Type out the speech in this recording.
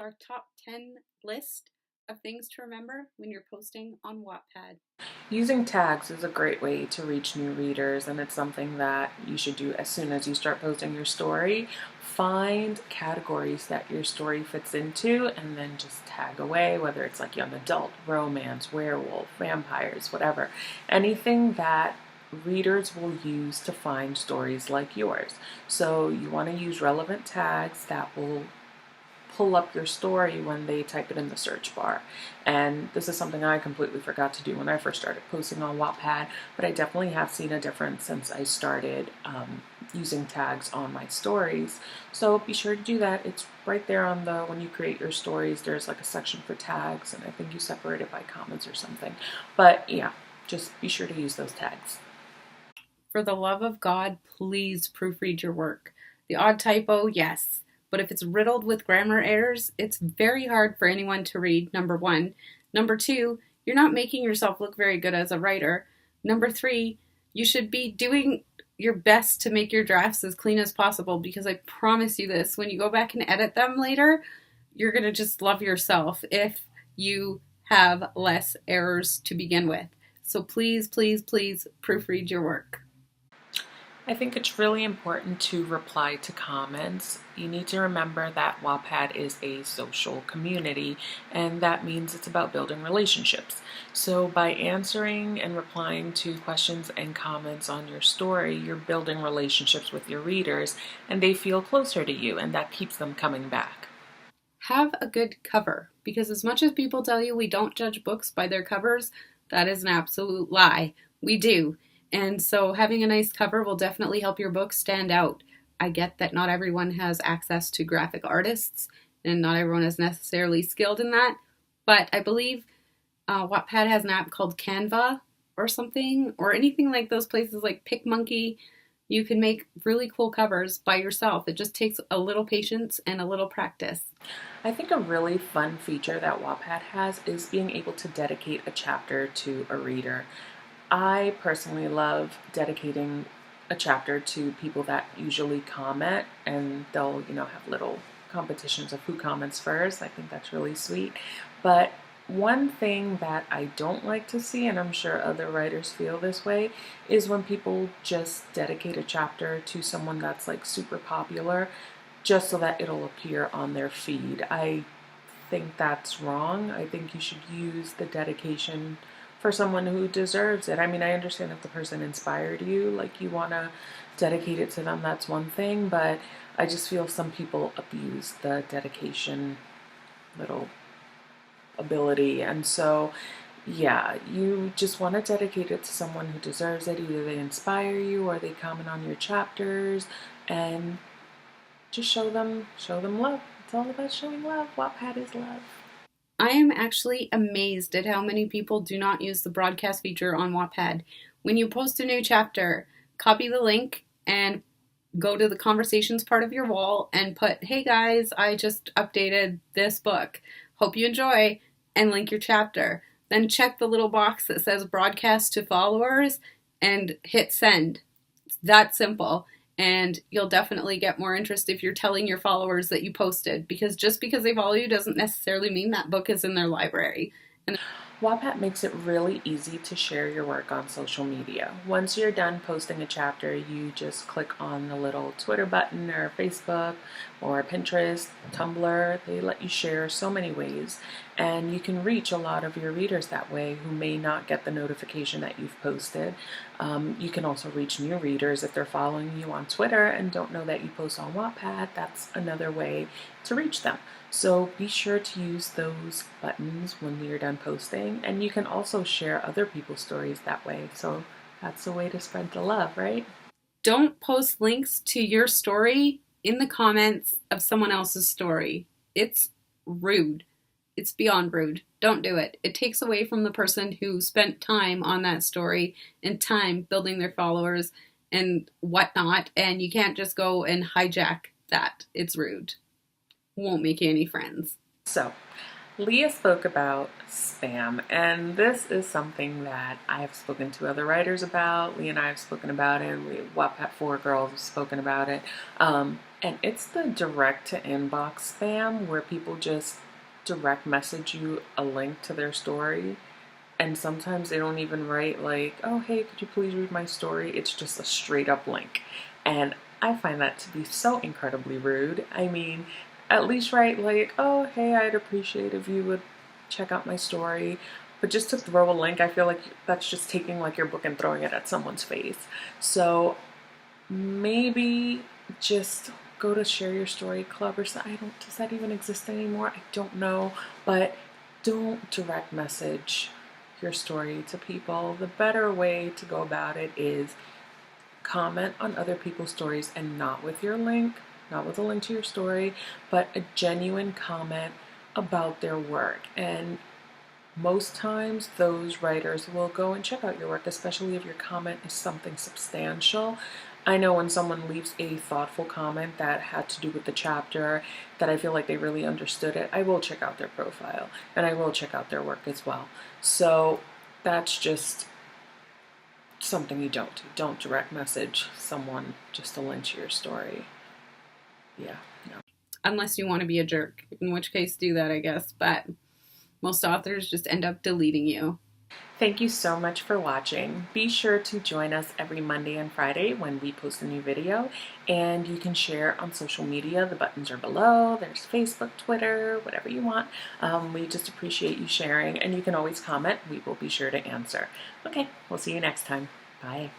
our top 10 list of things to remember when you're posting on Wattpad. Using tags is a great way to reach new readers, and it's something that you should do as soon as you start posting your story. Find categories that your story fits into and then just tag away, whether it's like young adult, romance, werewolf, vampires, whatever. Anything that readers will use to find stories like yours. So you want to use relevant tags that will pull up your story when they type it in the search bar. And this is something I completely forgot to do when I first started posting on Wattpad, but I definitely have seen a difference since I started using tags on my stories. So be sure to do that. It's right there on when you create your stories, there's like a section for tags, and I think you separate it by comments or something. But yeah, just be sure to use those tags. For the love of God, please proofread your work. The odd typo, yes. But if it's riddled with grammar errors, it's very hard for anyone to read, number one. Number two, you're not making yourself look very good as a writer. Number three, you should be doing your best to make your drafts as clean as possible, because I promise you this, when you go back and edit them later, you're going to just love yourself if you have less errors to begin with. So please, please, please proofread your work. I think it's really important to reply to comments. You need to remember that Wattpad is a social community, and that means it's about building relationships. So by answering and replying to questions and comments on your story, you're building relationships with your readers, and they feel closer to you, and that keeps them coming back. Have a good cover, because as much as people tell you we don't judge books by their covers, that is an absolute lie. We do. And so having a nice cover will definitely help your book stand out. I get that not everyone has access to graphic artists, and not everyone is necessarily skilled in that, but I believe Wattpad has an app called Canva or something, or anything like those places like PicMonkey. You can make really cool covers by yourself. It just takes a little patience and a little practice. I think a really fun feature that Wattpad has is being able to dedicate a chapter to a reader. I personally love dedicating a chapter to people that usually comment, and they'll, have little competitions of who comments first. I think that's really sweet. But one thing that I don't like to see, and I'm sure other writers feel this way, is when people just dedicate a chapter to someone that's like super popular just so that it'll appear on their feed. I think that's wrong. I think you should use the dedication for someone who deserves it. I mean, I understand if the person inspired you, like you want to dedicate it to them, that's one thing, but I just feel some people abuse the dedication little ability. And so, yeah, you just want to dedicate it to someone who deserves it. Either they inspire you or they comment on your chapters, and just show them love. It's all about showing love. Wattpad is love. I am actually amazed at how many people do not use the broadcast feature on Wattpad. When you post a new chapter, copy the link and go to the conversations part of your wall and put, "Hey guys, I just updated this book. Hope you enjoy," and link your chapter. Then check the little box that says broadcast to followers and hit send. It's that simple. And you'll definitely get more interest if you're telling your followers that you posted, because just because they follow you doesn't necessarily mean that book is in their library. And Wattpad makes it really easy to share your work on social media. Once you're done posting a chapter, you just click on the little Twitter button or Facebook or Pinterest, Tumblr. They let you share so many ways, and you can reach a lot of your readers that way who may not get the notification that you've posted. You can also reach new readers if they're following you on Twitter and don't know that you post on Wattpad. That's another way to reach them. So be sure to use those buttons when you're done posting, and you can also share other people's stories that way. So that's a way to spread the love, right? don't post links to your story in the comments of someone else's story. It's rude. It's beyond rude. Don't do it. It takes away from the person who spent time on that story and time building their followers and whatnot, and you can't just go and hijack that. It's rude. Won't make you any friends. So Leah spoke about spam, and this is something that I have spoken to other writers about. Leah and I have spoken about it. We Wattpad 4 girls have spoken about it. And it's the direct to inbox spam where people just direct message you a link to their story. And sometimes they don't even write like, oh, hey, could you please read my story? It's just a straight up link. And I find that to be so incredibly rude. I mean, at least write like, oh, hey, I'd appreciate if you would check out my story. But just to throw a link, I feel like that's just taking like your book and throwing it at someone's face. So maybe just go to Share Your Story Club or something. Does that even exist anymore? I don't know. But don't direct message your story to people. The better way to go about it is comment on other people's stories, and not with your link, not with a link to your story, but a genuine comment about their work. And most times those writers will go and check out your work, especially if your comment is something substantial. I know when someone leaves a thoughtful comment that had to do with the chapter, that I feel like they really understood it, I will check out their profile and I will check out their work as well. So that's just something you don't do. Don't direct message someone just to link to your story. Yeah, no. Unless you want to be a jerk, in which case do that, I guess. But most authors just end up deleting you. Thank you so much for watching. Be sure to join us every Monday and Friday when we post a new video, and you can share on social media. The buttons are below. There's Facebook, Twitter, whatever you want. We just appreciate you sharing, and you can always comment. We will be sure to answer. Okay, we'll see you next time. Bye.